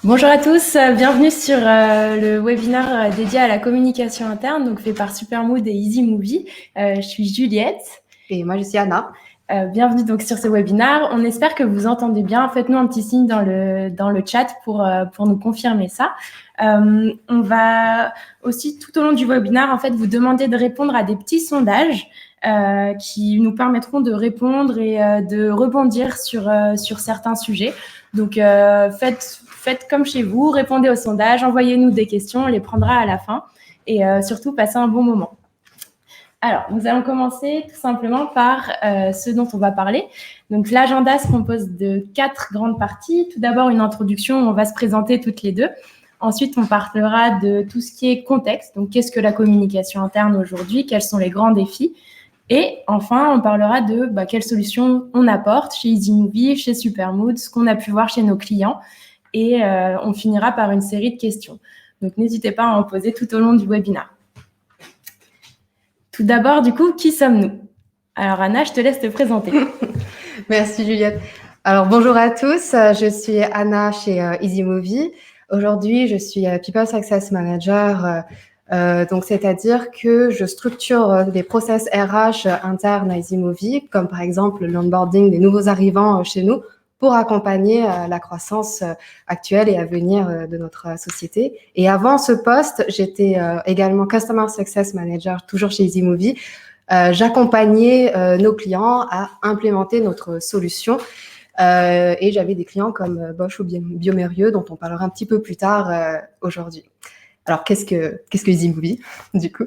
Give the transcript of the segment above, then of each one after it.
Bonjour à tous, bienvenue sur le webinaire dédié à la communication interne, donc fait par Supermood et EasyMovie. Je suis Juliette. Et moi, je suis Anna. Bienvenue donc sur ce webinaire. On espère que vous entendez bien. Faites-nous un petit signe dans le chat pour nous confirmer ça. On va aussi tout au long du webinaire en fait vous demander de répondre à des petits sondages qui nous permettront de répondre et de rebondir sur certains sujets. Donc faites comme chez vous, répondez aux sondages, envoyez-nous des questions, on les prendra à la fin et surtout passez un bon moment. Alors, nous allons commencer tout simplement par ce dont on va parler. Donc, l'agenda se compose de 4 grandes parties. Tout d'abord, une introduction où on va se présenter toutes les deux. Ensuite, on parlera de tout ce qui est contexte. Donc, qu'est-ce que la communication interne aujourd'hui? Quels sont les grands défis? Et enfin, on parlera de quelles solutions on apporte chez EasyMovie, chez Supermood, ce qu'on a pu voir chez nos clients. Et on finira par une série de questions. Donc, n'hésitez pas à en poser tout au long du webinaire. Tout d'abord, du coup, qui sommes-nous? Alors, Anna, je te laisse te présenter. Merci, Juliette. Alors, bonjour à tous. Je suis Anna chez EasyMovie. Aujourd'hui, je suis People Success Manager. Donc, c'est-à-dire que je structure des process RH internes à EasyMovie, comme par exemple l'onboarding des nouveaux arrivants chez nous, pour accompagner la croissance actuelle et à venir de notre société. Et avant ce poste, j'étais également Customer Success Manager, toujours chez EasyMovie. J'accompagnais nos clients à implémenter notre solution. Et j'avais des clients comme Bosch ou Biomérieux, dont on parlera un petit peu plus tard aujourd'hui. Alors, qu'est-ce que EasyMovie, du coup?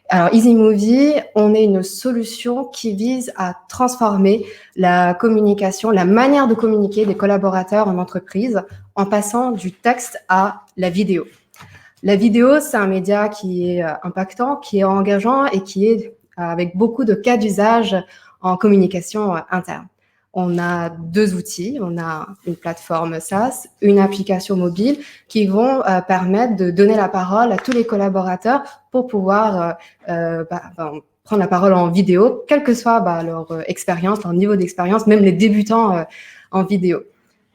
Alors, EasyMovie, on est une solution qui vise à transformer la communication, la manière de communiquer des collaborateurs en entreprise en passant du texte à la vidéo. La vidéo, c'est un média qui est impactant, qui est engageant et qui est avec beaucoup de cas d'usage en communication interne. On a 2 outils, on a une plateforme SaaS, une application mobile qui vont permettre de donner la parole à tous les collaborateurs pour pouvoir prendre la parole en vidéo, quelle que soit leur expérience, leur niveau d'expérience, même les débutants en vidéo.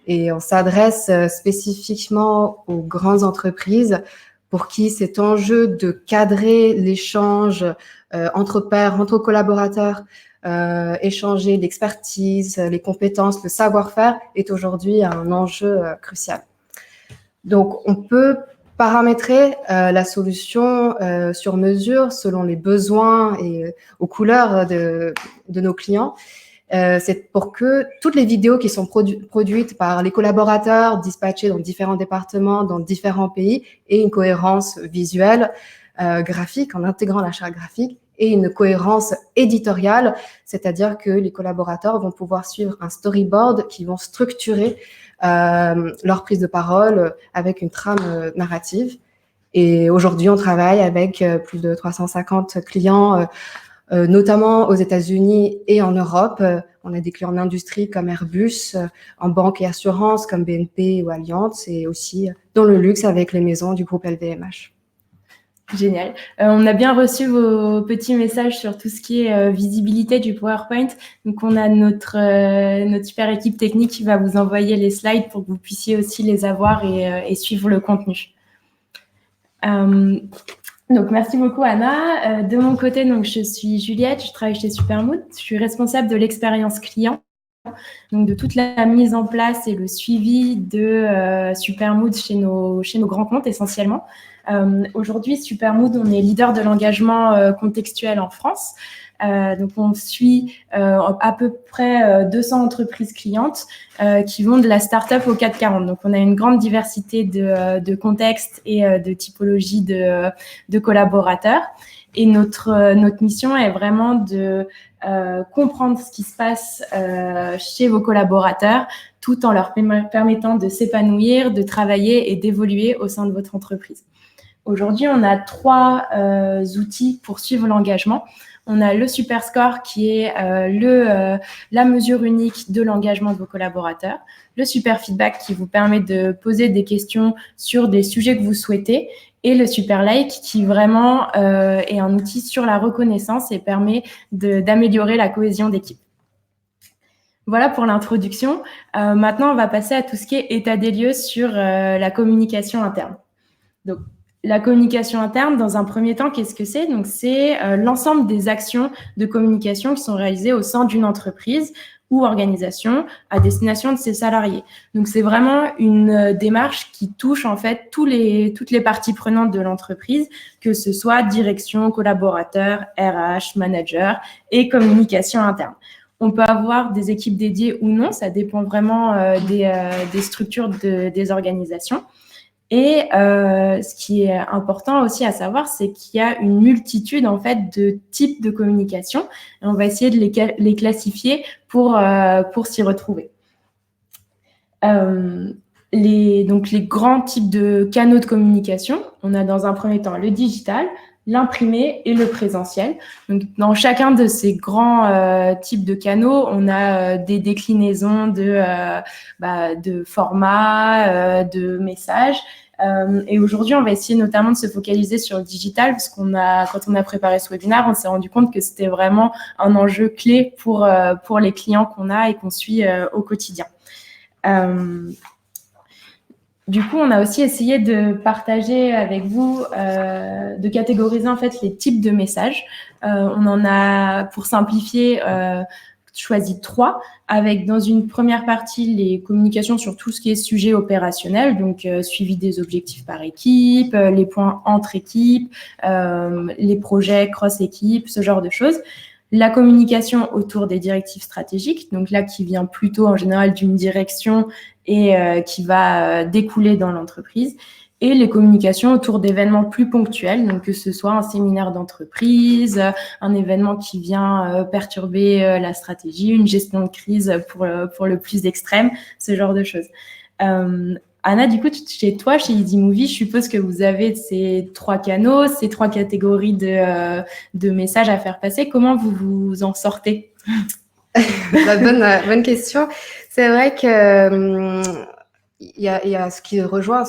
Et on s'adresse spécifiquement aux grandes entreprises pour qui cet enjeu de cadrer l'échange entre pairs, entre collaborateurs, échanger l'expertise, les compétences, le savoir-faire est aujourd'hui un enjeu crucial. Donc, on peut paramétrer la solution sur mesure selon les besoins et aux couleurs de nos clients. C'est pour que toutes les vidéos qui sont produites par les collaborateurs dispatchés dans différents départements, dans différents pays, aient une cohérence visuelle, graphique, en intégrant la charte graphique, et une cohérence éditoriale, c'est-à-dire que les collaborateurs vont pouvoir suivre un storyboard qui vont structurer leur prise de parole avec une trame narrative. Et aujourd'hui, on travaille avec plus de 350 clients, notamment aux États-Unis et en Europe. On a des clients en industrie comme Airbus, en banque et assurance comme BNP ou Allianz, et aussi dans le luxe avec les maisons du groupe LVMH. Génial. On a bien reçu vos petits messages sur tout ce qui est visibilité du PowerPoint. Donc, on a notre super équipe technique qui va vous envoyer les slides pour que vous puissiez aussi les avoir et suivre le contenu. Donc, merci beaucoup, Anna. De mon côté, donc, je suis Juliette, je travaille chez Supermood. Je suis responsable de l'expérience client, donc de toute la mise en place et le suivi de Supermood chez nos grands comptes essentiellement. Aujourd'hui, Supermood, on est leader de l'engagement contextuel en France. Donc, on suit à peu près 200 entreprises clientes qui vont de la start-up au 440. Donc, on a une grande diversité de contextes et de typologies de collaborateurs. Et notre mission est vraiment de comprendre ce qui se passe chez vos collaborateurs tout en leur permettant de s'épanouir, de travailler et d'évoluer au sein de votre entreprise. Aujourd'hui, on a 3 outils pour suivre l'engagement. On a le Super Score qui est la mesure unique de l'engagement de vos collaborateurs. Le Super Feedback qui vous permet de poser des questions sur des sujets que vous souhaitez. Et le Super Like qui vraiment est un outil sur la reconnaissance et permet d'améliorer la cohésion d'équipe. Voilà pour l'introduction. Maintenant, on va passer à tout ce qui est état des lieux sur la communication interne. Donc, la communication interne, dans un premier temps, qu'est-ce que c'est? Donc, c'est l'ensemble des actions de communication qui sont réalisées au sein d'une entreprise ou organisation à destination de ses salariés. Donc, c'est vraiment une démarche qui touche en fait toutes les parties prenantes de l'entreprise, que ce soit direction, collaborateurs, RH, manager et communication interne. On peut avoir des équipes dédiées ou non, ça dépend vraiment des structures des organisations. Et ce qui est important aussi à savoir, c'est qu'il y a une multitude en fait de types de communication et on va essayer de les classifier pour s'y retrouver. Donc les grands types de canaux de communication, on a dans un premier temps le digital, l'imprimé et le présentiel. Donc, dans chacun de ces grands types de canaux, on a des déclinaisons de formats, de messages. Et aujourd'hui, on va essayer notamment de se focaliser sur le digital parce quand on a préparé ce webinaire, on s'est rendu compte que c'était vraiment un enjeu clé pour les clients qu'on a et qu'on suit au quotidien. Du coup, on a aussi essayé de partager avec vous, de catégoriser en fait les types de messages. On en a, pour simplifier, choisi 3, avec dans une première partie les communications sur tout ce qui est sujet opérationnel, donc suivi des objectifs par équipe, les points entre équipes, les projets cross-équipe, ce genre de choses. La communication autour des directives stratégiques, donc là qui vient plutôt en général d'une direction et qui va découler dans l'entreprise, et les communications autour d'événements plus ponctuels, donc que ce soit un séminaire d'entreprise, un événement qui vient perturber la stratégie, une gestion de crise pour le plus extrême, ce genre de choses. Anna, du coup, chez toi, chez EasyMovie, je suppose que vous avez ces 3 canaux, ces 3 catégories de messages à faire passer. Comment vous vous en sortez? Bonne question. C'est vrai que il y a ce qui rejoint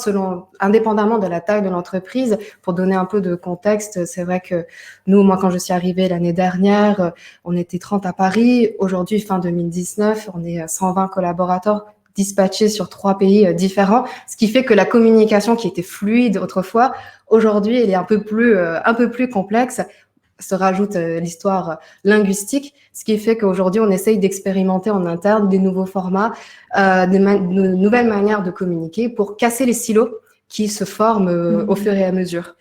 indépendamment de la taille de l'entreprise. Pour donner un peu de contexte, c'est vrai que moi, quand je suis arrivée l'année dernière, on était 30 à Paris. Aujourd'hui, fin 2019, on est 120 collaborateurs dispatchés sur 3 pays différents, ce qui fait que la communication qui était fluide autrefois, aujourd'hui, elle est un peu plus complexe. Se rajoute l'histoire linguistique, ce qui fait qu'aujourd'hui, on essaye d'expérimenter en interne des nouveaux formats, de nouvelles manières de communiquer pour casser les silos qui se forment au fur et à mesure.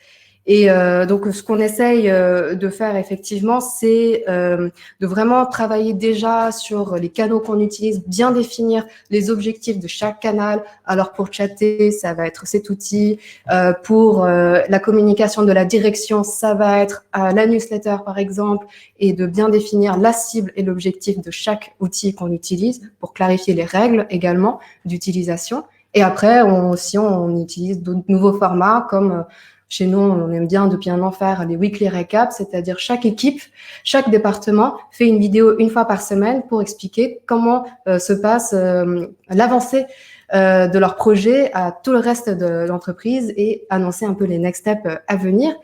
Et donc, ce qu'on essaye de faire effectivement, c'est de vraiment travailler déjà sur les canaux qu'on utilise, bien définir les objectifs de chaque canal. Alors, pour chatter, ça va être cet outil. Pour la communication de la direction, ça va être la newsletter, par exemple, et de bien définir la cible et l'objectif de chaque outil qu'on utilise pour clarifier les règles également d'utilisation. Et après, on utilise d'autres nouveaux formats comme chez nous, on aime bien depuis un an faire les weekly recaps, c'est-à-dire chaque équipe, chaque département fait une vidéo une fois par semaine pour expliquer comment se passe l'avancée de leur projet à tout le reste de l'entreprise et annoncer un peu les next steps à venir.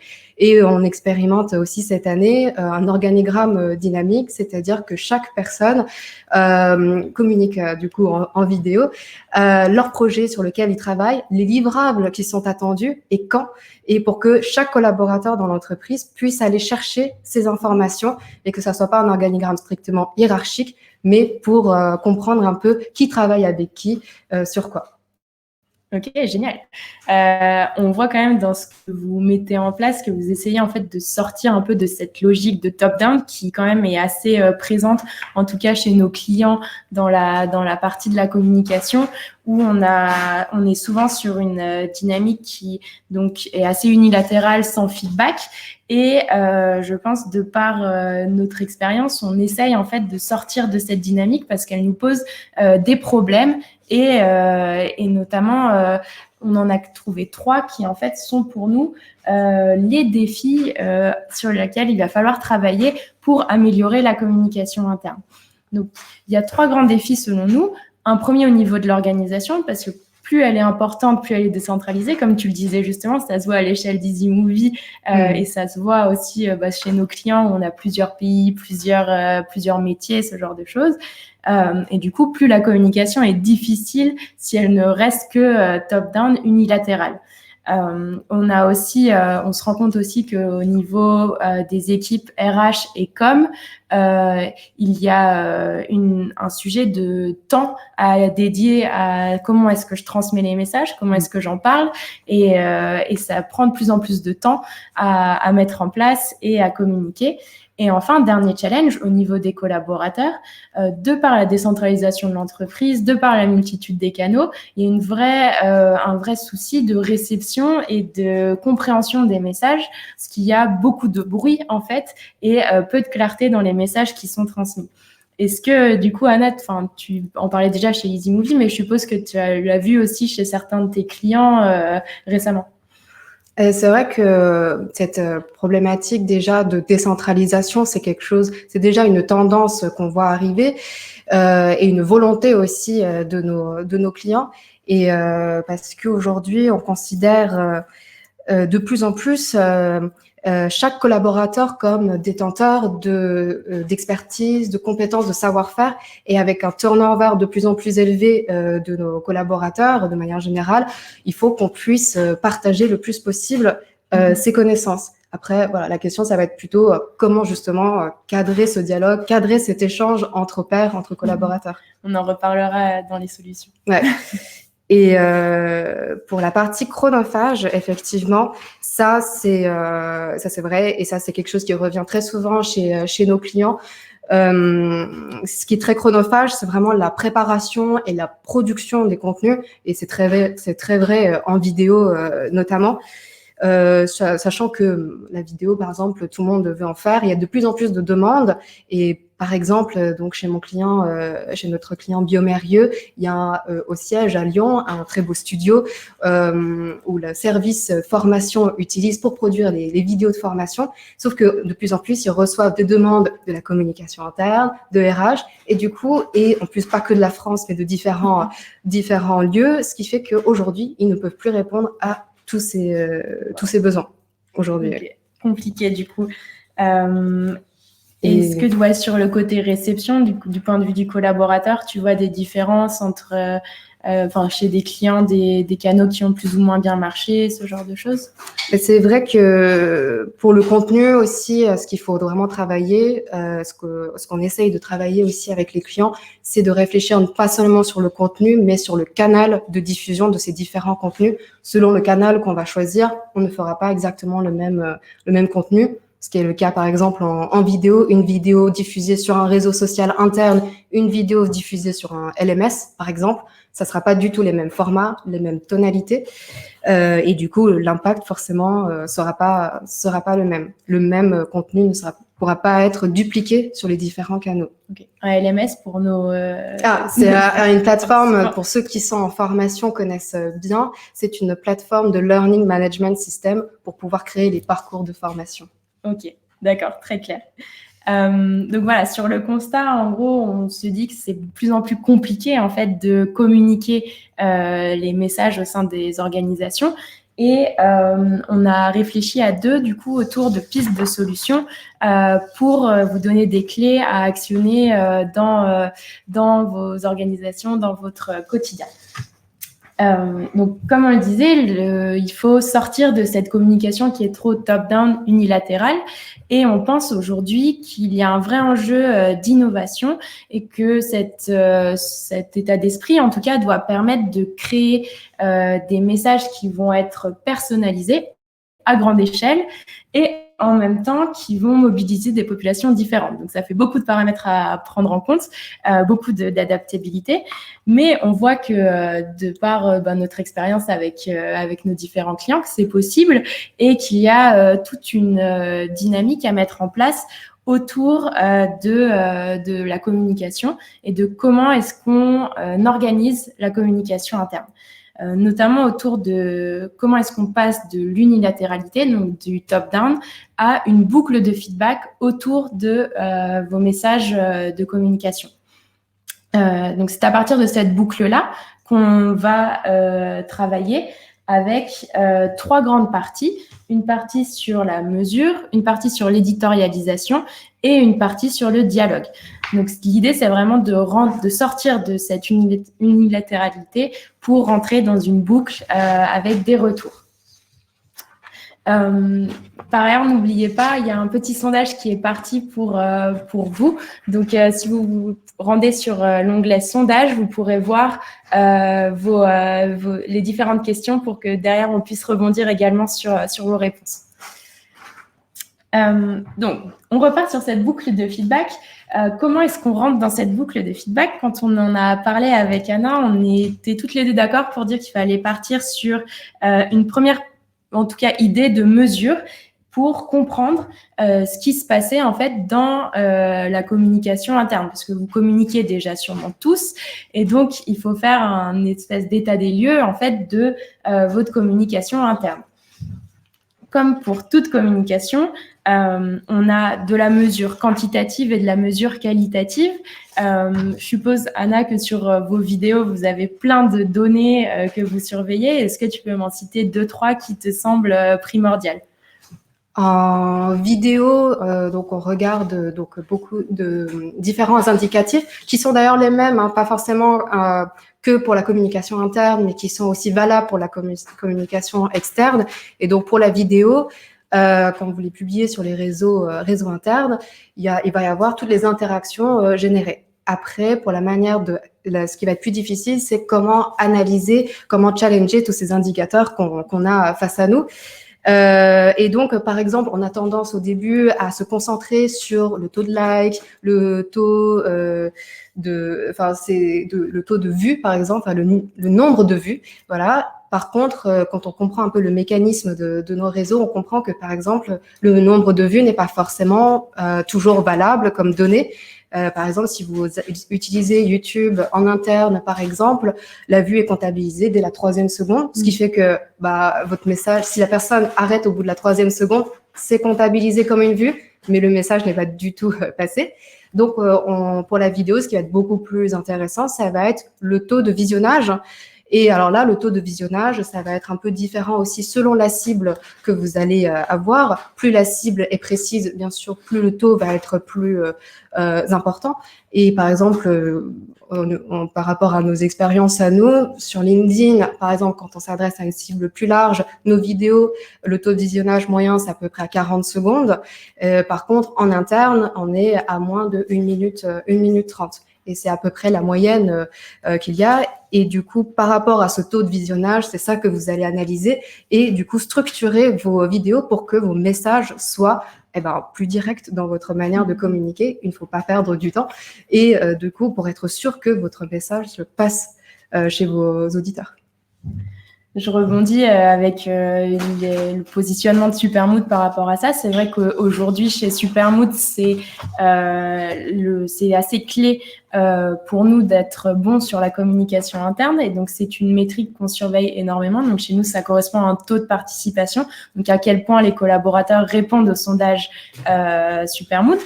Et on expérimente aussi cette année un organigramme dynamique, c'est-à-dire que chaque personne communique du coup en vidéo leur projet sur lequel ils travaillent, les livrables qui sont attendus et quand, et pour que chaque collaborateur dans l'entreprise puisse aller chercher ces informations et que ça soit pas un organigramme strictement hiérarchique, mais pour comprendre un peu qui travaille avec qui, sur quoi. Ok, génial. On voit quand même dans ce que vous mettez en place que vous essayez en fait de sortir un peu de cette logique de top-down qui quand même est assez présente, en tout cas chez nos clients dans la partie de la communication où on est souvent sur une dynamique qui donc est assez unilatérale, sans feedback. Et je pense de par notre expérience, on essaye en fait de sortir de cette dynamique parce qu'elle nous pose des problèmes. Et notamment, on en a trouvé 3 qui, en fait, sont pour nous les défis sur lesquels il va falloir travailler pour améliorer la communication interne. Donc, il y a 3 grands défis selon nous. Un premier au niveau de l'organisation, parce que plus elle est importante, plus elle est décentralisée. Comme tu le disais justement, ça se voit à l'échelle d'EasyMovie et ça se voit aussi chez nos clients où on a plusieurs pays, plusieurs métiers, ce genre de choses. Et du coup, plus la communication est difficile si elle ne reste que top-down, unilatérale. On se rend compte aussi qu'au niveau des équipes RH et com, il y a un sujet de temps à dédier à comment est-ce que je transmets les messages, comment est-ce que j'en parle, et ça prend de plus en plus de temps à mettre en place et à communiquer. Et enfin, dernier challenge au niveau des collaborateurs, de par la décentralisation de l'entreprise, de par la multitude des canaux, il y a un vrai souci de réception et de compréhension des messages, parce qu'il y a beaucoup de bruit en fait et peu de clarté dans les messages qui sont transmis. Est-ce que, du coup, Anna, tu en parlais déjà chez EasyMovie, mais je suppose que tu l'as vu aussi chez certains de tes clients récemment. C'est vrai que cette problématique déjà de décentralisation, c'est déjà une tendance qu'on voit arriver et une volonté aussi de nos clients. Et parce qu'aujourd'hui, on considère de plus en plus chaque collaborateur comme détenteur d'expertise, de compétences, de savoir-faire, et avec un turnover de plus en plus élevé de nos collaborateurs, de manière générale, il faut qu'on puisse partager le plus possible ces connaissances. Après, voilà, la question, ça va être plutôt comment justement cadrer ce dialogue, cadrer cet échange entre pairs, entre collaborateurs. On en reparlera dans les solutions. Ouais. Et pour la partie chronophage, effectivement, ça c'est vrai, et ça c'est quelque chose qui revient très souvent chez nos clients. Ce qui est très chronophage, c'est vraiment la préparation et la production des contenus, et c'est très vrai en vidéo notamment. Sachant que la vidéo, par exemple, tout le monde veut en faire. Il y a de plus en plus de demandes. Et par exemple, donc chez notre client Biomérieux, il y a au siège à Lyon un très beau studio où le service formation utilise pour produire les vidéos de formation. Sauf que de plus en plus, ils reçoivent des demandes de la communication interne, de RH, et du coup, et en plus pas que de la France, mais de différents lieux, ce qui fait qu'aujourd'hui, ils ne peuvent plus répondre à tous ces besoins aujourd'hui. Okay. Compliqué du coup. Est-ce que sur le côté réception, du point de vue du collaborateur, tu vois des différences entre chez des clients, des canaux qui ont plus ou moins bien marché, ce genre de choses? C'est vrai que pour le contenu aussi, ce qu'il faut vraiment travailler, ce qu'on essaye de travailler aussi avec les clients, c'est de réfléchir pas seulement sur le contenu, mais sur le canal de diffusion de ces différents contenus. Selon le canal qu'on va choisir, on ne fera pas exactement le même contenu. Ce qui est le cas, par exemple, en vidéo, une vidéo diffusée sur un réseau social interne, une vidéo diffusée sur un LMS, par exemple, ça sera pas du tout les mêmes formats, les mêmes tonalités, et du coup, l'impact forcément sera pas le même. Le même contenu ne pourra pas être dupliqué sur les différents canaux. Okay. Un LMS pour nos... c'est une plateforme, pour ceux qui sont en formation connaissent bien, c'est une plateforme de Learning Management System pour pouvoir créer les parcours de formation. Ok, d'accord, très clair. Donc voilà, sur le constat, en gros, on se dit que c'est de plus en plus compliqué en fait de communiquer les messages au sein des organisations. Et on a réfléchi à deux, du coup, autour de pistes de solutions pour vous donner des clés à actionner dans vos organisations, dans votre quotidien. Donc, comme on le disait, il faut sortir de cette communication qui est trop top-down, unilatérale. Et on pense aujourd'hui qu'il y a un vrai enjeu d'innovation et que cet état d'esprit, en tout cas, doit permettre de créer des messages qui vont être personnalisés à grande échelle et en même temps qui vont mobiliser des populations différentes. Donc, ça fait beaucoup de paramètres à prendre en compte, beaucoup d'adaptabilité, mais on voit que de par notre expérience avec nos différents clients, que c'est possible et qu'il y a toute une dynamique à mettre en place autour de la communication et de comment est-ce qu'on organise la communication interne. Notamment autour de comment est-ce qu'on passe de l'unilatéralité, donc du top-down, à une boucle de feedback autour de vos messages de communication. Donc, c'est à partir de cette boucle-là qu'on va travailler avec 3 grandes parties. Une partie sur la mesure, une partie sur l'éditorialisation et une partie sur le dialogue. Donc, l'idée, c'est vraiment de sortir de cette unilatéralité pour rentrer dans une boucle avec des retours. Par ailleurs, n'oubliez pas, il y a un petit sondage qui est parti pour vous. Donc, si vous vous rendez sur l'onglet sondage, vous pourrez voir les différentes questions pour que derrière, on puisse rebondir également sur vos réponses. Donc, on repart sur cette boucle de feedback. Comment est-ce qu'on rentre dans cette boucle de feedback? Quand on en a parlé avec Anna, on était toutes les deux d'accord pour dire qu'il fallait partir sur une première, en tout cas, idée de mesure pour comprendre ce qui se passait en fait dans la communication interne, parce que vous communiquez déjà sûrement tous, et donc il faut faire un espèce d'état des lieux en fait de votre communication interne. Comme pour toute communication, on a de la mesure quantitative et de la mesure qualitative. Je suppose, Anna, que sur vos vidéos, vous avez plein de données que vous surveillez. Est-ce que tu peux m'en citer 2-3 qui te semblent primordiales? En vidéo, donc on regarde donc beaucoup de différents indicatifs qui sont d'ailleurs les mêmes, hein, pas forcément que pour la communication interne, mais qui sont aussi valables pour la communication externe. Et donc pour la vidéo, quand vous les publiez sur les réseaux internes, il va y avoir toutes les interactions générées. Après, pour la manière ce qui va être plus difficile, c'est comment analyser, comment challenger tous ces indicateurs qu'on a face à nous. Et donc, par exemple, on a tendance au début à se concentrer sur le taux de like, le taux le taux de vues, par exemple, le nombre de vues. Voilà. Par contre, quand on comprend un peu le mécanisme de nos réseaux, on comprend que, par exemple, le nombre de vues n'est pas forcément toujours valable comme donnée. Par exemple, si vous utilisez YouTube en interne, par exemple, la vue est comptabilisée dès la 3e seconde, ce qui fait que votre message, si la personne arrête au bout de la 3e seconde, c'est comptabilisé comme une vue, mais le message n'est pas du tout passé. Donc, pour la vidéo, ce qui va être beaucoup plus intéressant, ça va être le taux de visionnage. Et alors là, le taux de visionnage, ça va être un peu différent aussi selon la cible que vous allez avoir. Plus la cible est précise, bien sûr, plus le taux va être plus important. Et par exemple, par rapport à nos expériences à nous, sur LinkedIn, par exemple, quand on s'adresse à une cible plus large, nos vidéos, le taux de visionnage moyen, c'est à peu près à 40 secondes. Par contre, en interne, on est à moins de 1 minute 30. Et c'est à peu près la moyenne qu'il y a. Et du coup, par rapport à ce taux de visionnage, c'est ça que vous allez analyser et du coup structurer vos vidéos pour que vos messages soient plus directs dans votre manière de communiquer. Il ne faut pas perdre du temps. Et du coup, pour être sûr que votre message se passe chez vos auditeurs. Je rebondis avec le positionnement de Supermood par rapport à ça. C'est vrai qu'aujourd'hui, chez Supermood, c'est assez clé pour nous d'être bon sur la communication interne. Et donc, c'est une métrique qu'on surveille énormément. Donc, chez nous, ça correspond à un taux de participation. Donc, à quel point les collaborateurs répondent au sondage Supermood.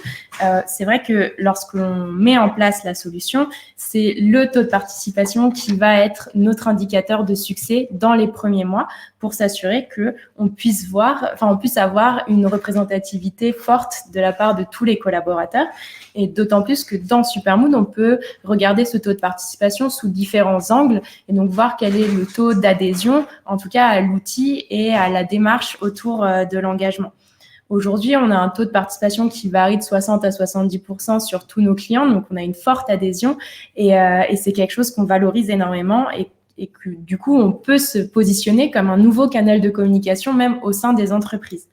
C'est vrai que lorsqu'on met en place la solution, c'est le taux de participation qui va être notre indicateur de succès dans les premiers mois pour s'assurer qu'on puisse avoir une représentativité forte de la part de tous les collaborateurs. Et d'autant plus que dans Supermood, on peut regarder ce taux de participation sous différents angles et donc voir quel est le taux d'adhésion, en tout cas à l'outil et à la démarche autour de l'engagement. Aujourd'hui, on a un taux de participation qui varie de 60 à 70% sur tous nos clients, donc on a une forte adhésion et c'est quelque chose qu'on valorise énormément et que du coup, on peut se positionner comme un nouveau canal de communication même au sein des entreprises.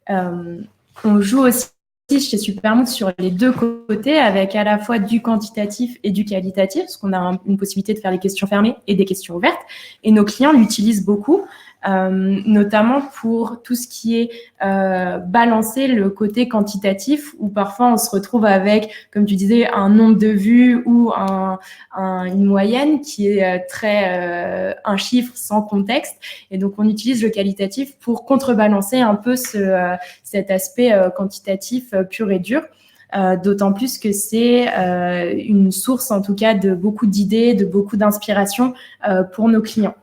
On joue aussi chez Supermood sur les deux côtés avec à la fois du quantitatif et du qualitatif, parce qu'on a une possibilité de faire des questions fermées et des questions ouvertes, et nos clients l'utilisent beaucoup. Notamment pour tout ce qui est balancer le côté quantitatif où parfois on se retrouve avec, comme tu disais, un nombre de vues ou une moyenne qui est un chiffre sans contexte. Et donc, on utilise le qualitatif pour contrebalancer un peu cet aspect quantitatif pur et dur. d'autant plus que c'est une source en tout cas de beaucoup d'idées, de beaucoup d'inspiration pour nos clients.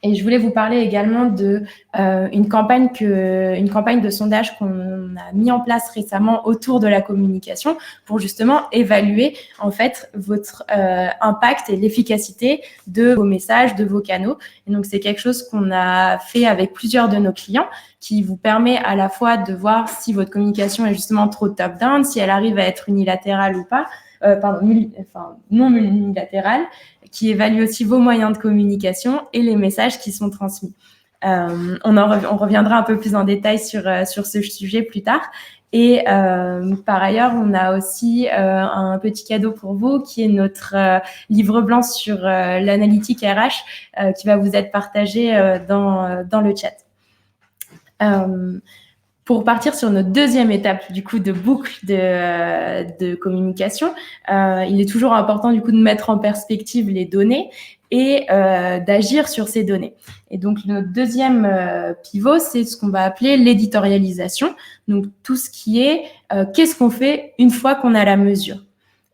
Et je voulais vous parler également de une campagne de sondage qu'on a mis en place récemment autour de la communication pour justement évaluer en fait votre impact et l'efficacité de vos messages, de vos canaux. Et donc c'est quelque chose qu'on a fait avec plusieurs de nos clients, qui vous permet à la fois de voir si votre communication est justement trop top-down, si elle arrive à être unilatérale ou pas, non unilatérale, qui évalue aussi vos moyens de communication et les messages qui sont transmis. On reviendra un peu plus en détail sur ce sujet plus tard. Et par ailleurs, on a aussi un petit cadeau pour vous qui est notre livre blanc sur l'analytique RH qui va vous être partagé dans le chat. Pour partir sur notre deuxième étape du coup de boucle de communication, il est toujours important du coup de mettre en perspective les données et d'agir sur ces données. Et donc notre deuxième pivot, c'est ce qu'on va appeler l'éditorialisation. Donc tout ce qui est qu'est-ce qu'on fait une fois qu'on a la mesure.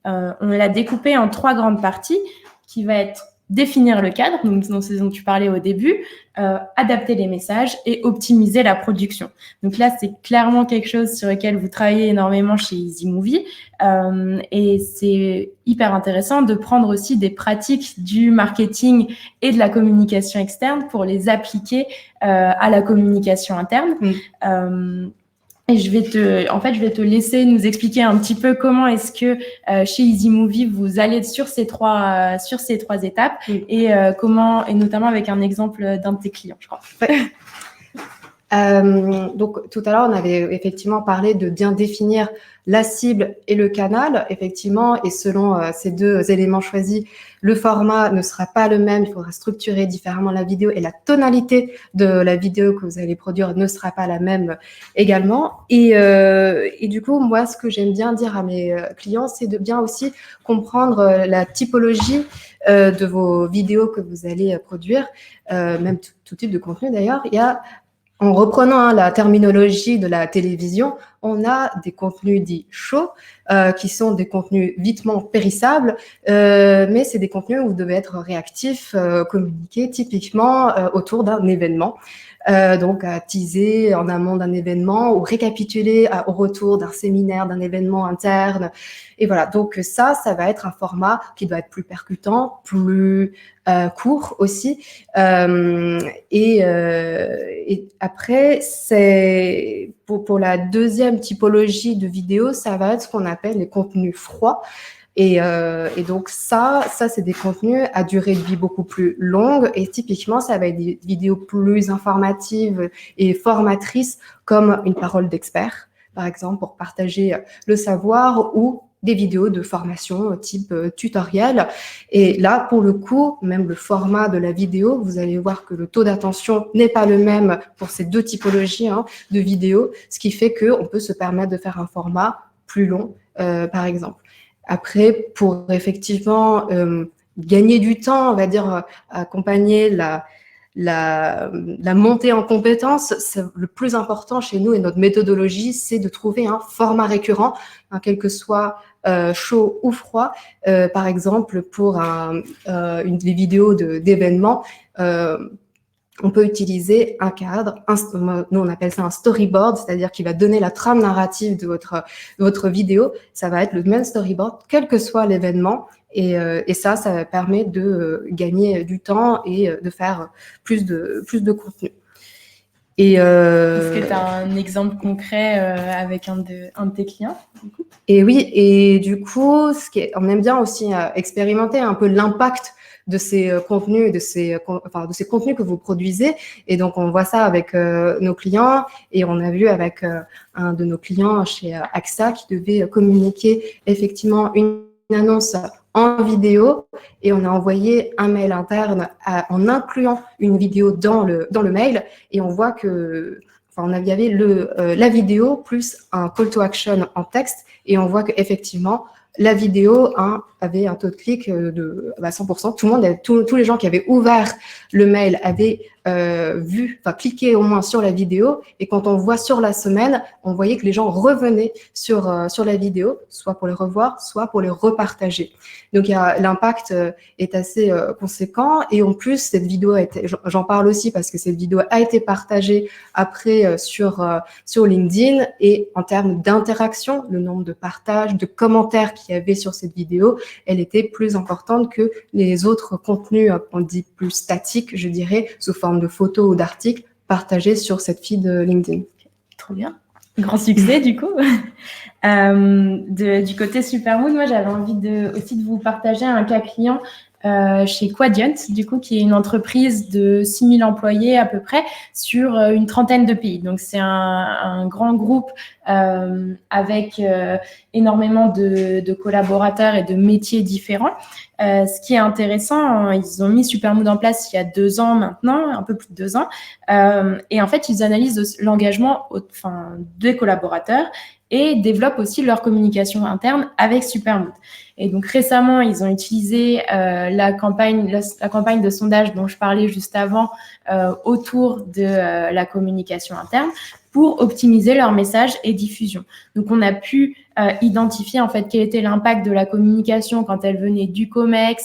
On l'a découpé en 3 grandes parties qui va être définir le cadre, donc ce dont tu parlais au début, adapter les messages et optimiser la production. Donc là, c'est clairement quelque chose sur lequel vous travaillez énormément chez EasyMovie et c'est hyper intéressant de prendre aussi des pratiques du marketing et de la communication externe pour les appliquer à la communication interne. Et je vais te laisser nous expliquer un petit peu comment est-ce que chez EasyMovie vous allez sur ces trois étapes et comment, et notamment avec un exemple d'un de tes clients, je crois. Donc tout à l'heure, on avait effectivement parlé de bien définir la cible et le canal, effectivement, et selon ces 2 éléments choisis, le format ne sera pas le même, il faudra structurer différemment la vidéo et la tonalité de la vidéo que vous allez produire ne sera pas la même également. Et du coup, moi, ce que j'aime bien dire à mes clients, c'est de bien aussi comprendre la typologie de vos vidéos que vous allez produire, même tout type de contenu d'ailleurs. Il y a En reprenant la terminologie de la télévision, on a des contenus dits chauds, qui sont des contenus vitement périssables, mais c'est des contenus où vous devez être réactif, communiquer typiquement autour d'un événement. Donc, à teaser en amont d'un événement ou récapituler au retour d'un séminaire, d'un événement interne. Et voilà, donc ça va être un format qui doit être plus percutant, plus court aussi. Et après, c'est pour la deuxième typologie de vidéos, ça va être ce qu'on appelle les contenus froids. Et donc ça c'est des contenus à durée de vie beaucoup plus longue et typiquement ça va être des vidéos plus informatives et formatrices comme une parole d'expert par exemple pour partager le savoir ou des vidéos de formation type tutoriel. Et là, pour le coup, même le format de la vidéo, vous allez voir que le taux d'attention n'est pas le même pour ces 2 typologies de vidéos, ce qui fait qu'on peut se permettre de faire un format plus long, par exemple. Après, pour effectivement gagner du temps, on va dire accompagner la montée en compétences, le plus important chez nous et notre méthodologie, c'est de trouver un format récurrent, quel que soit chaud ou froid. Par exemple, pour les vidéos d'événements, on peut utiliser un cadre, nous on appelle ça un storyboard, c'est-à-dire qui va donner la trame narrative de votre vidéo. Ça va être le même storyboard, quel que soit l'événement. Et ça permet de gagner du temps et de faire plus de contenu. Est-ce que tu as un exemple concret avec un de tes clients du coup ? Et oui, et du coup, on aime bien aussi expérimenter un peu l'impact de ces contenus, de ces contenus que vous produisez. Et donc, on voit ça avec nos clients et on a vu avec un de nos clients chez AXA qui devait communiquer effectivement une annonce en vidéo et on a envoyé un mail interne en incluant une vidéo dans le mail et on voit que il y avait la vidéo plus un call to action en texte et on voit qu'effectivement la vidéo avait un taux de clic de 100%. Tous les gens qui avaient ouvert le mail avaient cliqué au moins sur la vidéo. Et quand on voit sur la semaine, on voyait que les gens revenaient sur la vidéo, soit pour les revoir, soit pour les repartager. Donc, l'impact est assez conséquent. Et en plus, cette vidéo j'en parle aussi parce que cette vidéo a été partagée après sur LinkedIn. Et en termes d'interaction, le nombre de partages, de commentaires qu'il y avait sur cette vidéo, elle était plus importante que les autres contenus, on dit plus statiques, je dirais, sous forme de photos ou d'articles partagés sur cette feed LinkedIn. Trop bien. Grand succès, du coup. Du côté Supermood, moi, j'avais envie aussi de vous partager un cas client chez Quadient, du coup, qui est une entreprise de 6000 employés à peu près sur une trentaine de pays. Donc, c'est un grand groupe avec énormément de collaborateurs et de métiers différents. Ce qui est intéressant, ils ont mis Supermood en place il y a 2 ans maintenant, un peu plus de 2 ans. Et en fait, ils analysent l'engagement des collaborateurs et développent aussi leur communication interne avec Supermood. Et donc récemment, ils ont utilisé la campagne de sondage dont je parlais juste avant autour de la communication interne pour optimiser leur message et diffusion. Donc on a pu identifier en fait quel était l'impact de la communication quand elle venait du COMEX,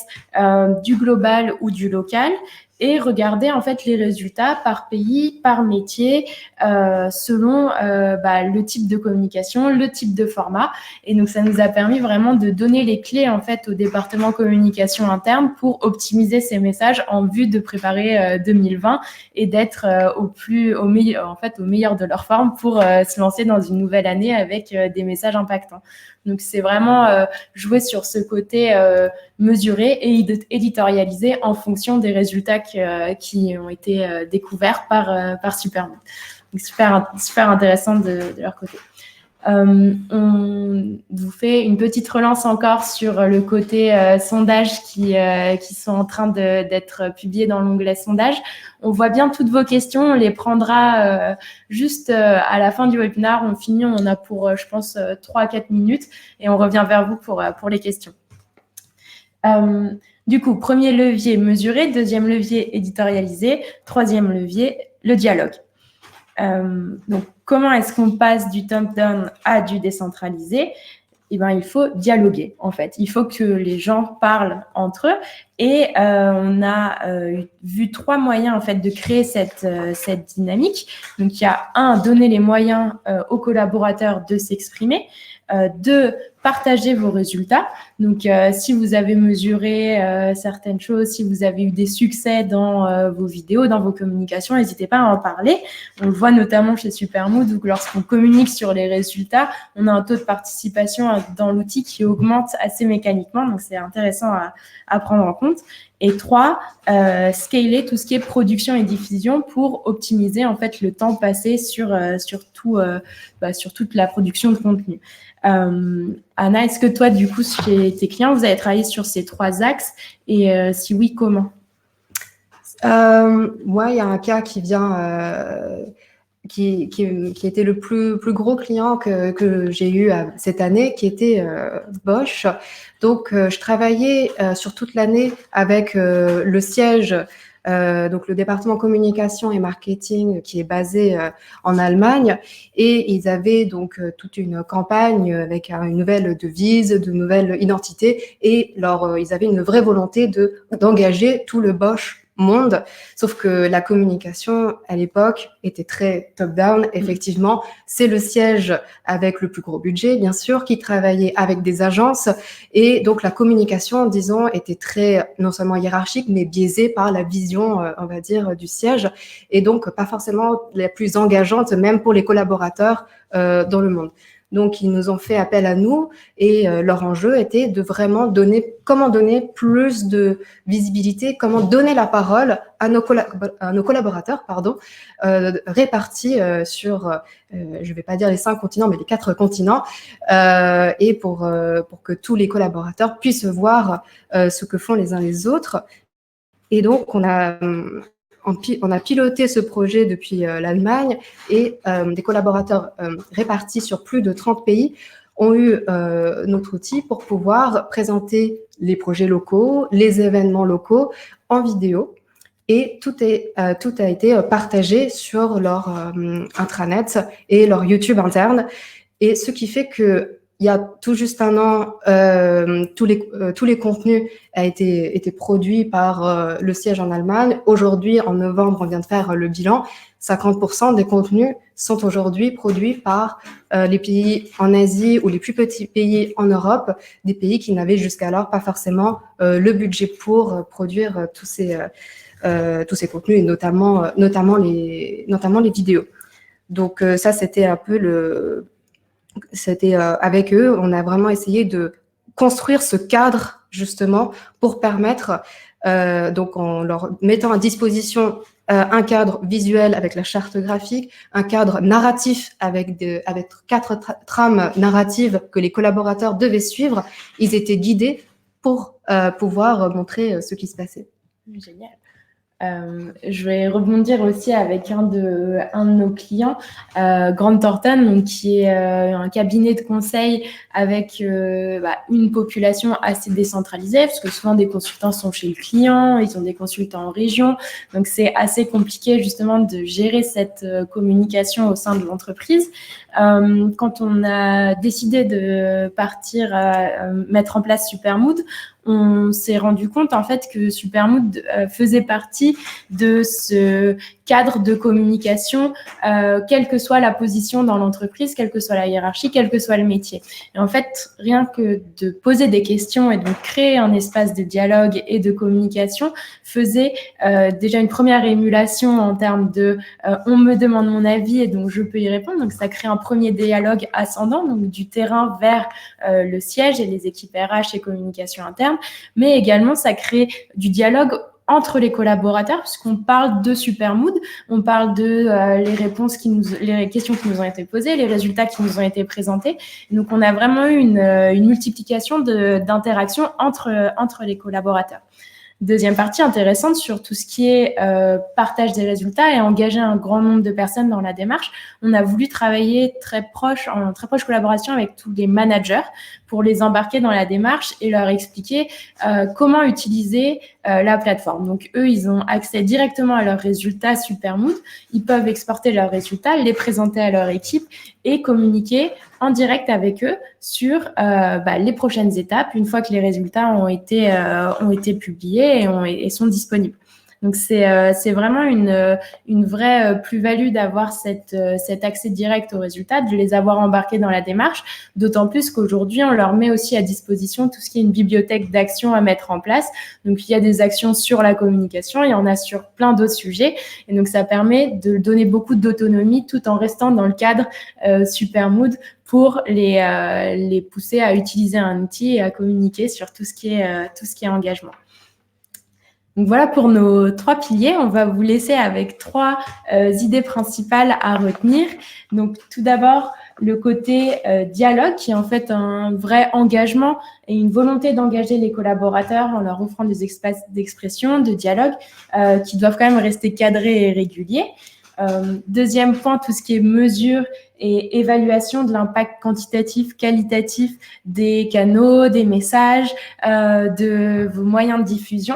du global ou du local, et regarder en fait les résultats par pays, par métier, selon le type de communication, le type de format. Et donc ça nous a permis vraiment de donner les clés en fait au département communication interne pour optimiser ces messages en vue de préparer 2020 et d'être au meilleur de leur forme pour se lancer dans une nouvelle année avec des messages impactants. Donc c'est vraiment jouer sur ce côté mesuré et éditorialisé en fonction des résultats qui ont été découverts par Supermood. Donc super intéressant de leur côté. On vous fait une petite relance encore sur le côté sondage qui sont en train d'être publiés dans l'onglet sondage. On voit bien toutes vos questions, on les prendra juste à la fin du webinaire. On finit, on a pour, je pense, 3 à 4 minutes et on revient vers vous pour les questions. Du coup, premier levier, mesurer. Deuxième levier, éditorialiser. Troisième levier, le dialogue. Donc, comment est-ce qu'on passe du top-down à du décentralisé? Eh ben, il faut dialoguer, en fait. Il faut que les gens parlent entre eux. Et on a vu 3 moyens, en fait, de créer cette dynamique. Donc, il y a donner les moyens aux collaborateurs de s'exprimer. 2, partager vos résultats. Donc, si vous avez mesuré certaines choses, si vous avez eu des succès dans vos vidéos, dans vos communications, n'hésitez pas à en parler. On le voit notamment chez Supermood où lorsqu'on communique sur les résultats, on a un taux de participation dans l'outil qui augmente assez mécaniquement. Donc, c'est intéressant à prendre en compte. Et 3, scaler tout ce qui est production et diffusion pour optimiser en fait le temps passé sur toute la production de contenu. Anna, est-ce que toi, du coup, chez tes clients, vous avez travaillé sur ces 3 axes et si oui, comment? Moi, il y a un cas qui vient, qui était le plus gros client que j'ai eu cette année, qui était Bosch. Donc, je travaillais sur toute l'année avec le siège, donc le département communication et marketing qui est basé en Allemagne, et ils avaient donc toute une campagne avec une nouvelle devise, de nouvelles identités, et ils avaient une vraie volonté d'engager tout le Bosch monde, sauf que la communication à l'époque était très top-down. Effectivement, c'est le siège avec le plus gros budget, bien sûr, qui travaillait avec des agences, et donc la communication, disons, était très non seulement hiérarchique, mais biaisée par la vision, on va dire, du siège, et donc pas forcément la plus engageante, même pour les collaborateurs dans le monde. Donc, ils nous ont fait appel à nous et leur enjeu était de vraiment comment donner plus de visibilité, comment donner la parole à nos collaborateurs, répartis sur, je vais pas dire les 5 continents, mais les 4 continents, et pour que tous les collaborateurs puissent voir ce que font les uns les autres. Et donc, on a piloté ce projet depuis l'Allemagne et des collaborateurs répartis sur plus de 30 pays ont eu notre outil pour pouvoir présenter les projets locaux, les événements locaux en vidéo. Et tout a été partagé sur leur intranet et leur YouTube interne. Et ce qui fait que il y a tout juste un an, tous les contenus ont été produits par le siège en Allemagne. Aujourd'hui, en novembre, on vient de faire le bilan. 50% des contenus sont aujourd'hui produits par les pays en Asie ou les plus petits pays en Europe, des pays qui n'avaient jusqu'alors pas forcément le budget pour produire tous ces contenus, et notamment les vidéos. Donc ça, c'était un peu avec eux, on a vraiment essayé de construire ce cadre justement pour permettre, donc en leur mettant à disposition un cadre visuel avec la charte graphique, un cadre narratif avec 4 trames narratives que les collaborateurs devaient suivre. Ils étaient guidés pour pouvoir montrer ce qui se passait. Génial. Je vais rebondir aussi avec un de nos clients, Grant Thornton, donc, qui est un cabinet de conseil avec une population assez décentralisée, parce que souvent des consultants sont chez le client, ils ont des consultants en région, donc c'est assez compliqué justement de gérer cette communication au sein de l'entreprise. Quand on a décidé de partir mettre en place Supermood, on s'est rendu compte en fait que Supermood faisait partie de ce cadre de communication, quelle que soit la position dans l'entreprise, quelle que soit la hiérarchie, quel que soit le métier. Et en fait, rien que de poser des questions et de créer un espace de dialogue et de communication faisait déjà une première émulation en termes de on me demande mon avis et donc je peux y répondre. Donc ça crée un premier dialogue ascendant, donc du terrain vers le siège et les équipes RH et communication interne, mais également ça crée du dialogue entre les collaborateurs, puisqu'on parle de Supermood, on parle de les questions qui nous ont été posées, les résultats qui nous ont été présentés. Donc, on a vraiment eu une multiplication d'interactions entre les collaborateurs. Deuxième partie intéressante sur tout ce qui est partage des résultats et engager un grand nombre de personnes dans la démarche. On a voulu travailler en très proche collaboration avec tous les managers pour les embarquer dans la démarche et leur expliquer comment utiliser la plateforme. Donc, eux, ils ont accès directement à leurs résultats Supermood. Ils peuvent exporter leurs résultats, les présenter à leur équipe et communiquer en direct avec eux sur les prochaines étapes une fois que les résultats ont été publiés et sont disponibles. Donc, c'est vraiment une vraie plus-value d'avoir cet accès direct aux résultats, de les avoir embarqués dans la démarche, d'autant plus qu'aujourd'hui, on leur met aussi à disposition tout ce qui est une bibliothèque d'actions à mettre en place. Donc, il y a des actions sur la communication, il y en a sur plein d'autres sujets. Et donc, ça permet de donner beaucoup d'autonomie tout en restant dans le cadre Supermood pour les pousser à utiliser un outil et à communiquer sur tout ce qui est engagement. Donc voilà pour nos 3 piliers. On va vous laisser avec 3 idées principales à retenir. Donc tout d'abord, le côté dialogue, qui est en fait un vrai engagement et une volonté d'engager les collaborateurs en leur offrant des espaces d'expression, de dialogue, qui doivent quand même rester cadrés et réguliers. Deuxième point, tout ce qui est mesure et évaluation de l'impact quantitatif, qualitatif des canaux, des messages, de vos moyens de diffusion.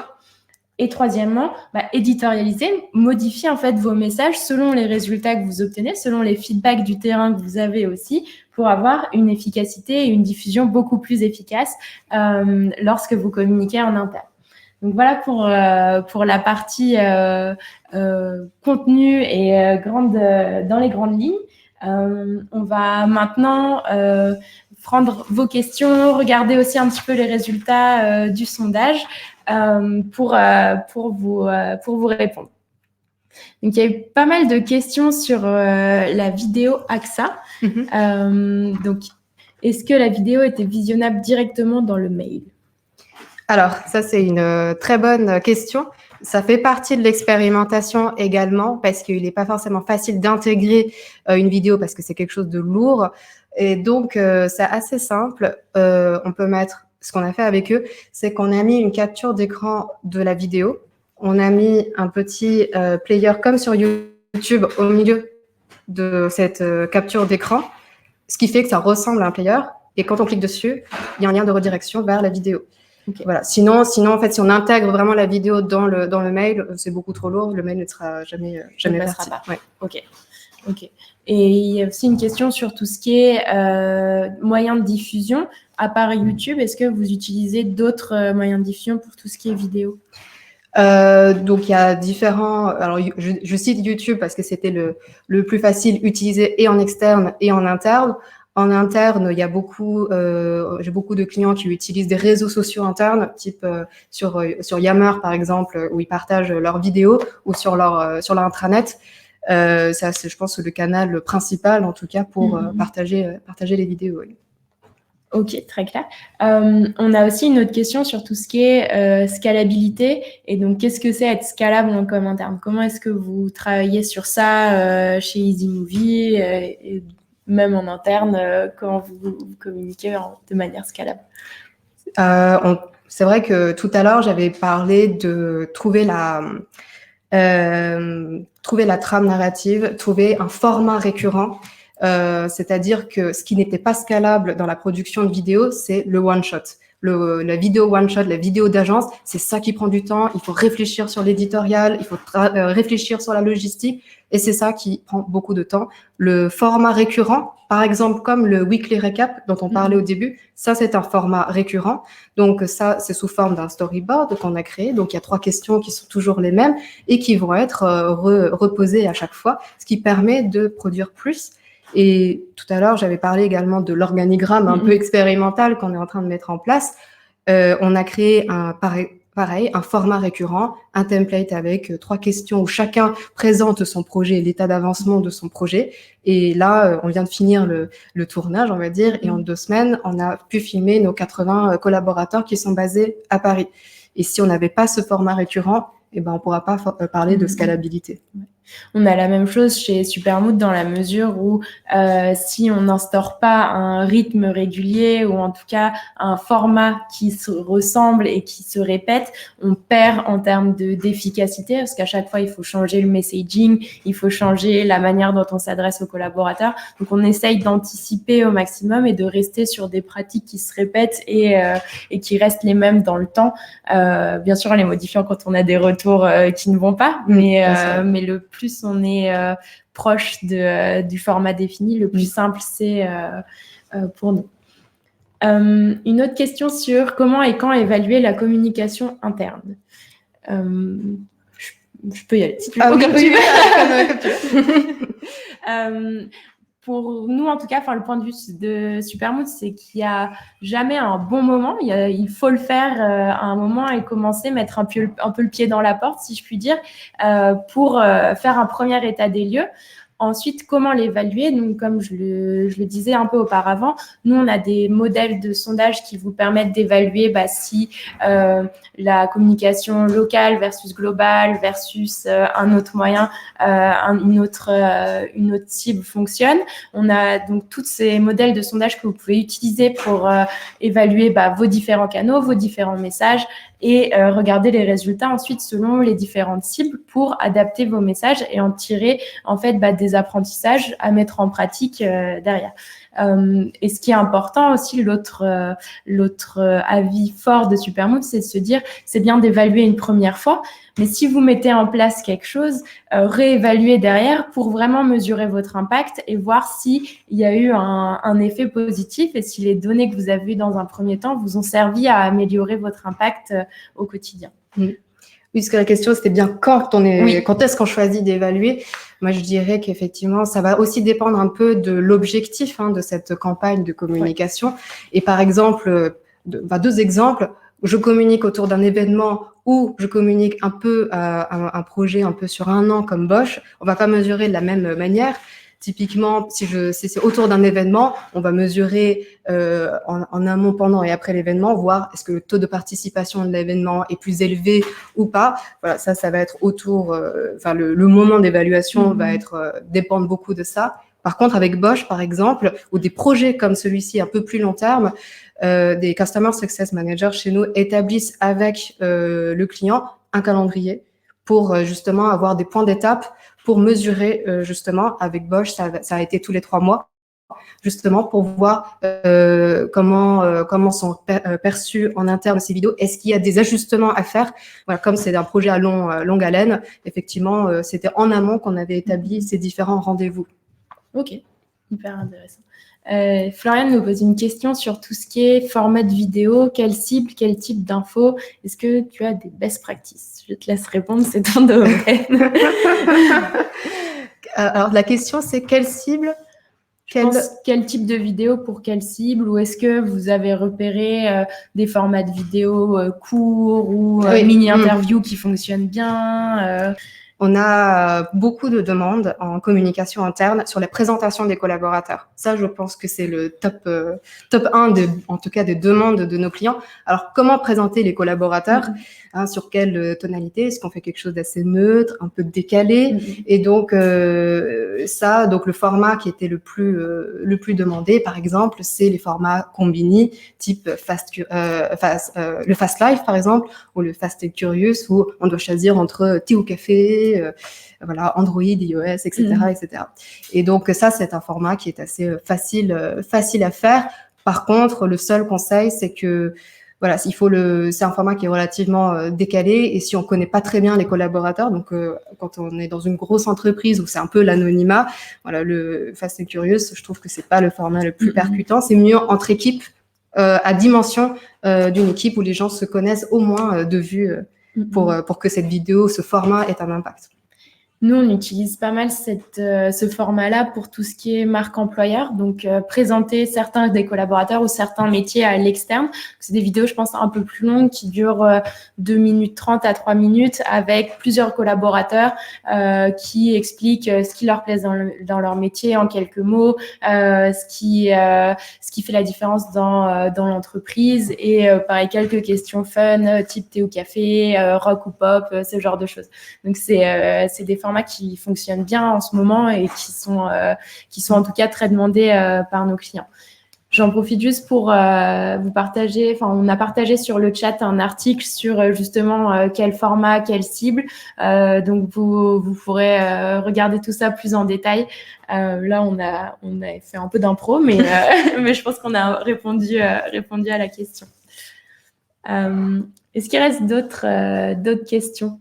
Et troisièmement, éditorialiser, modifier en fait vos messages selon les résultats que vous obtenez, selon les feedbacks du terrain que vous avez aussi, pour avoir une efficacité et une diffusion beaucoup plus efficace lorsque vous communiquez en interne. Donc voilà pour la partie contenu et dans les grandes lignes. On va maintenant prendre vos questions, regarder aussi un petit peu les résultats du sondage pour vous répondre. Donc, il y a eu pas mal de questions sur la vidéo AXA. Donc, est-ce que la vidéo était visionnable directement dans le mail ? Alors, ça, c'est une très bonne question. Ça fait partie de l'expérimentation également parce qu'il n'est pas forcément facile d'intégrer une vidéo parce que c'est quelque chose de lourd. Et donc, c'est assez simple. On peut mettre, ce qu'on a fait avec eux, c'est qu'on a mis une capture d'écran de la vidéo. On a mis un petit player comme sur YouTube au milieu de cette capture d'écran, ce qui fait que ça ressemble à un player. et quand on clique dessus, il y a un lien de redirection vers la vidéo. Okay. Voilà. Sinon, en fait, si on intègre vraiment la vidéo dans le mail, c'est beaucoup trop lourd. Le mail ne sera jamais parti. Ouais. Ok. Et il y a aussi une question sur tout ce qui est moyens de diffusion. À part YouTube, est-ce que vous utilisez d'autres moyens de diffusion pour tout ce qui est vidéo? Donc, il y a différents. Alors, je cite YouTube parce que c'était le plus facile utilisé et en externe et en interne. En interne, il y a j'ai beaucoup de clients qui utilisent des réseaux sociaux internes, type sur Yammer par exemple, où ils partagent leurs vidéos, ou sur leur intranet. Ça, c'est, je pense, le canal principal, en tout cas, pour partager les vidéos. Oui. Ok, très clair. On a aussi une autre question sur tout ce qui est scalabilité. Et donc, qu'est-ce que c'est être scalable en com interne? Comment est-ce que vous travaillez sur ça chez EasyMovie et même en interne, comment vous communiquez de manière scalable? C'est vrai que tout à l'heure, j'avais parlé de trouver la trame narrative, trouver un format récurrent. C'est-à-dire que ce qui n'était pas scalable dans la production de vidéos, c'est le one-shot. La vidéo one-shot, la vidéo d'agence, c'est ça qui prend du temps. Il faut réfléchir sur l'éditorial, il faut réfléchir sur la logistique, et c'est ça qui prend beaucoup de temps. Le format récurrent, par exemple, comme le weekly recap dont on parlait au début, ça, c'est un format récurrent. Donc, ça, c'est sous forme d'un storyboard qu'on a créé. Donc, il y a 3 questions qui sont toujours les mêmes et qui vont être reposées à chaque fois, ce qui permet de produire plus. Et tout à l'heure, j'avais parlé également de l'organigramme un peu expérimental qu'on est en train de mettre en place. On a créé pareil, un format récurrent, un template avec 3 questions où chacun présente son projet et l'état d'avancement de son projet. Et là, on vient de finir le tournage, on va dire, et en 2 semaines, on a pu filmer nos 80 collaborateurs qui sont basés à Paris. Et si on n'avait pas ce format récurrent, on ne pourra pas parler de scalabilité. On a la même chose chez Supermood dans la mesure où si on n'instaure pas un rythme régulier ou en tout cas un format qui se ressemble et qui se répète, on perd en termes d'efficacité parce qu'à chaque fois, il faut changer le messaging, il faut changer la manière dont on s'adresse aux collaborateurs. Donc, on essaye d'anticiper au maximum et de rester sur des pratiques qui se répètent et qui restent les mêmes dans le temps. Bien sûr, en les modifiant quand on a des retours qui ne vont pas, mais le plus on est proche du format défini, le plus simple c'est pour nous. Une autre question sur comment et quand évaluer la communication interne. Je peux y aller. Si tu veux. Comme tu veux. Pour nous, en tout cas, le point de vue de Supermood, c'est qu'il n'y a jamais un bon moment. Il faut le faire à un moment et commencer, mettre un peu le pied dans la porte, si je puis dire, pour faire un premier état des lieux. Ensuite, comment l'évaluer? Donc, comme je le disais un peu auparavant, nous, on a des modèles de sondage qui vous permettent d'évaluer si la communication locale versus globale versus un autre moyen, une autre cible fonctionne. On a donc tous ces modèles de sondage que vous pouvez utiliser pour évaluer vos différents canaux, vos différents messages et regarder les résultats ensuite selon les différentes cibles pour adapter vos messages et en tirer en fait des apprentissages à mettre en pratique derrière. Et ce qui est important aussi, l'autre avis fort de Supermood, c'est de se dire, c'est bien d'évaluer une première fois, mais si vous mettez en place quelque chose, réévaluer derrière pour vraiment mesurer votre impact et voir s'il y a eu un effet positif et si les données que vous avez eues dans un premier temps vous ont servi à améliorer votre impact au quotidien. Oui, parce que la question, c'était bien quand est-ce qu'on choisit d'évaluer. Moi, je dirais qu'effectivement, ça va aussi dépendre un peu de l'objectif de cette campagne de communication. Oui. Et par exemple, 2 exemples, je communique autour d'un événement ou je communique un peu un projet un peu sur 1 an comme Bosch. On va pas mesurer de la même manière. Typiquement, si c'est autour d'un événement, on va mesurer en amont, pendant et après l'événement, voir est-ce que le taux de participation de l'événement est plus élevé ou pas. Voilà, ça va être autour. Le moment d'évaluation va dépendre beaucoup de ça. Par contre, avec Bosch, par exemple, ou des projets comme celui-ci un peu plus long terme, des Customer Success Managers chez nous établissent avec le client un calendrier pour justement avoir des points d'étape pour mesurer justement avec Bosch, ça a été tous les 3 mois. justement pour voir comment sont perçues en interne ces vidéos. Est-ce qu'il y a des ajustements à faire? Voilà, comme c'est un projet à longue haleine, effectivement, c'était en amont qu'on avait établi ces différents rendez-vous. Ok, hyper intéressant. Floriane nous pose une question sur tout ce qui est format de vidéo, quelle cible, quel type d'infos. Est-ce que tu as des best practices? Je te laisse répondre, c'est ton domaine. Alors, la question, c'est quelle cible? Quel type de vidéo pour quelle cible? Ou est-ce que vous avez repéré des formats de vidéo courts ou mini-interviews qui fonctionnent bien On a beaucoup de demandes en communication interne sur la présentation des collaborateurs. Ça, je pense que c'est le top 1, en tout cas, des demandes de nos clients. Alors, comment présenter les collaborateurs? Sur quelle tonalité? Est-ce qu'on fait quelque chose d'assez neutre, un peu décalé? Et donc, donc le format qui était le plus demandé, par exemple, c'est les formats Combini, type le Fast Life, par exemple, ou le Fast and Curious, où on doit choisir entre thé ou café, voilà, Android, iOS, etc., etc. Et donc ça, c'est un format qui est assez facile à faire. Par contre, le seul conseil, c'est que voilà, c'est un format qui est relativement décalé, et si on connaît pas très bien les collaborateurs, donc quand on est dans une grosse entreprise où c'est un peu l'anonymat, voilà, le Fast and Curious, je trouve que c'est pas le format le plus percutant. C'est mieux entre équipes, à dimension d'une équipe où les gens se connaissent au moins de vue, pour que cette vidéo, ce format ait un impact. Nous, on utilise pas mal ce format-là pour tout ce qui est marque employeur, donc présenter certains des collaborateurs ou certains métiers à l'externe. C'est des vidéos, je pense, un peu plus longues qui durent 2 minutes 30 à 3 minutes avec plusieurs collaborateurs qui expliquent ce qui leur plaît dans leur métier en quelques mots, ce qui fait la différence dans l'entreprise et pareil, quelques questions fun, type thé ou café, rock ou pop, ce genre de choses. Donc, c'est des formats qui fonctionnent bien en ce moment et qui sont en tout cas très demandés par nos clients. J'en profite juste pour vous partager, on a partagé sur le chat un article sur justement quel format, quelle cible. Donc, vous pourrez regarder tout ça plus en détail. Là, on a fait un peu d'impro, mais je pense qu'on a répondu à la question. Est-ce qu'il reste d'autres questions?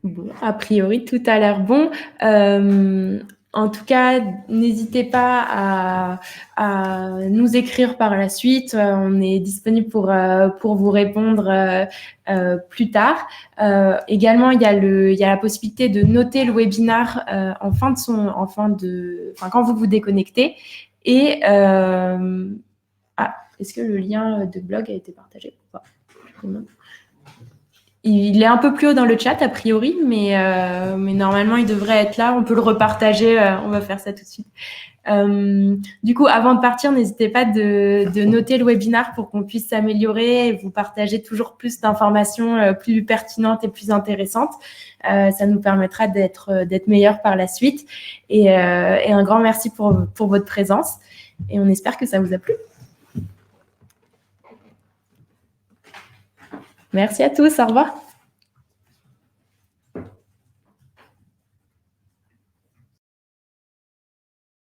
Bon, a priori, tout a l'air bon. En tout cas, n'hésitez pas à nous écrire par la suite. On est disponible pour vous répondre plus tard. Également, il y a la possibilité de noter le webinaire quand vous vous déconnectez. Et est-ce que le lien de blog a été partagé ou pas? Il est un peu plus haut dans le chat, a priori, mais normalement, il devrait être là. On peut le repartager. On va faire ça tout de suite. Du coup, avant de partir, n'hésitez pas de noter le webinaire pour qu'on puisse s'améliorer et vous partager toujours plus d'informations plus pertinentes et plus intéressantes. Ça nous permettra d'être meilleurs par la suite. Et un grand merci pour votre présence. Et on espère que ça vous a plu. Merci à tous. Au revoir.